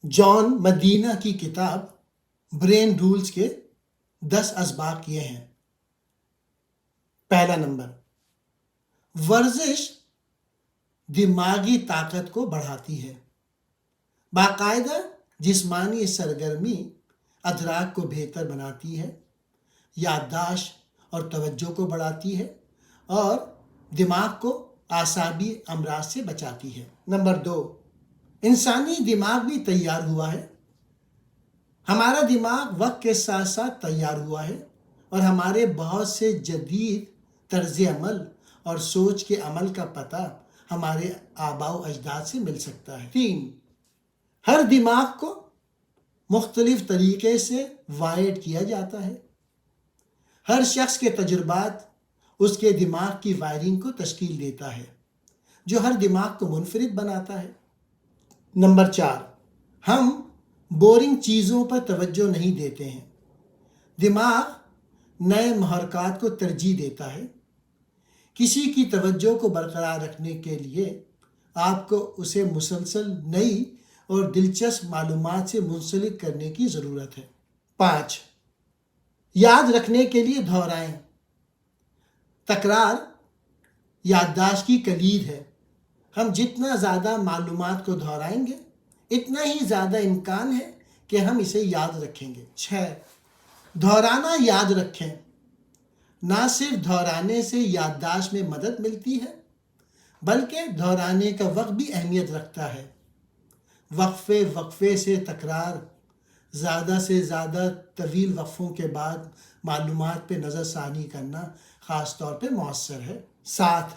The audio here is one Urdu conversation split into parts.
جان مدینہ کی کتاب برین رولز کے 10 اسباق یہ ہیں۔ پہلا نمبر، ورزش دماغی طاقت کو بڑھاتی ہے۔ باقاعدہ جسمانی سرگرمی ادراک کو بہتر بناتی ہے، یادداشت اور توجہ کو بڑھاتی ہے اور دماغ کو اعصابی امراض سے بچاتی ہے۔ نمبر 2، انسانی دماغ بھی تیار ہوا ہے۔ ہمارا دماغ وقت کے ساتھ ساتھ تیار ہوا ہے اور ہمارے بہت سے جدید طرز عمل اور سوچ کے عمل کا پتہ ہمارے آباء و اجداد سے مل سکتا ہے۔ 3، ہر دماغ کو مختلف طریقے سے وائرڈ کیا جاتا ہے۔ ہر شخص کے تجربات اس کے دماغ کی وائرنگ کو تشکیل دیتا ہے، جو ہر دماغ کو منفرد بناتا ہے۔ نمبر 4، ہم بورنگ چیزوں پر توجہ نہیں دیتے ہیں۔ دماغ نئے محرکات کو ترجیح دیتا ہے۔ کسی کی توجہ کو برقرار رکھنے کے لیے آپ کو اسے مسلسل نئی اور دلچسپ معلومات سے منسلک کرنے کی ضرورت ہے۔ 5، یاد رکھنے کے لیے دہرائیں۔ تکرار یادداشت کی کلید ہے۔ ہم جتنا زیادہ معلومات کو دہرائیں گے، اتنا ہی زیادہ امکان ہے کہ ہم اسے یاد رکھیں گے۔ 6، دہرانا یاد رکھیں۔ نہ صرف دہرانے سے یادداشت میں مدد ملتی ہے، بلکہ دہرانے کا وقت بھی اہمیت رکھتا ہے۔ وقفے سے تکرار، زیادہ سے زیادہ طویل وقفوں کے بعد معلومات پہ نظر ثانی کرنا خاص طور پہ مؤثر ہے۔ 7،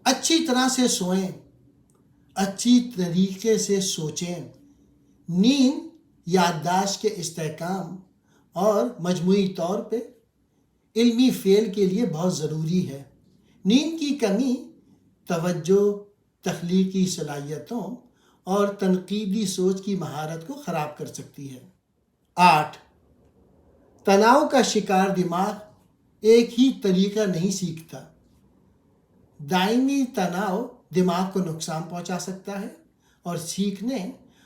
اچھی طرح سے سوئیں، اچھی طریقے سے سوچیں۔ نیند یادداشت کے استحکام اور مجموعی طور پہ علمی فعل کے لیے بہت ضروری ہے۔ نیند کی کمی توجہ، تخلیقی صلاحیتوں اور تنقیدی سوچ کی مہارت کو خراب کر سکتی ہے۔ 8، تناؤ کا شکار دماغ ایک ہی طریقہ نہیں سیکھتا۔ دائمی تناؤ دماغ کو نقصان پہنچا سکتا ہے اور سیکھنے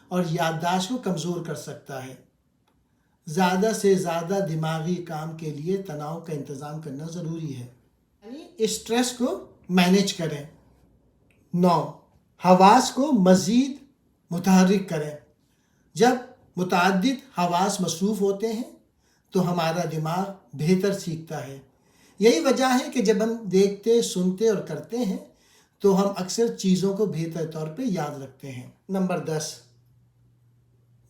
اور یادداشت کو کمزور کر سکتا ہے۔ زیادہ سے زیادہ دماغی کام کے لیے تناؤ کا انتظام کرنا ضروری ہے، یعنی اسٹریس کو مینیج کریں۔ 9، حواس کو مزید متحرک کریں۔ جب متعدد حواس مصروف ہوتے ہیں تو ہمارا دماغ بہتر سیکھتا ہے۔ یہی وجہ ہے کہ جب ہم دیکھتے، سنتے اور کرتے ہیں تو ہم اکثر چیزوں کو بہتر طور پہ یاد رکھتے ہیں۔ نمبر 10،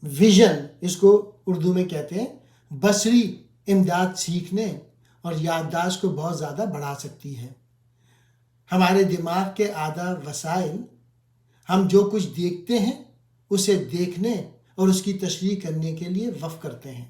ویژن، اس کو اردو میں کہتے ہیں بصری امداد سیکھنے اور یادداشت کو بہت زیادہ بڑھا سکتی ہے۔ ہمارے دماغ کے اعضاء وسائل ہم جو کچھ دیکھتے ہیں اسے دیکھنے اور اس کی تشریح کرنے کے لیے وقف کرتے ہیں۔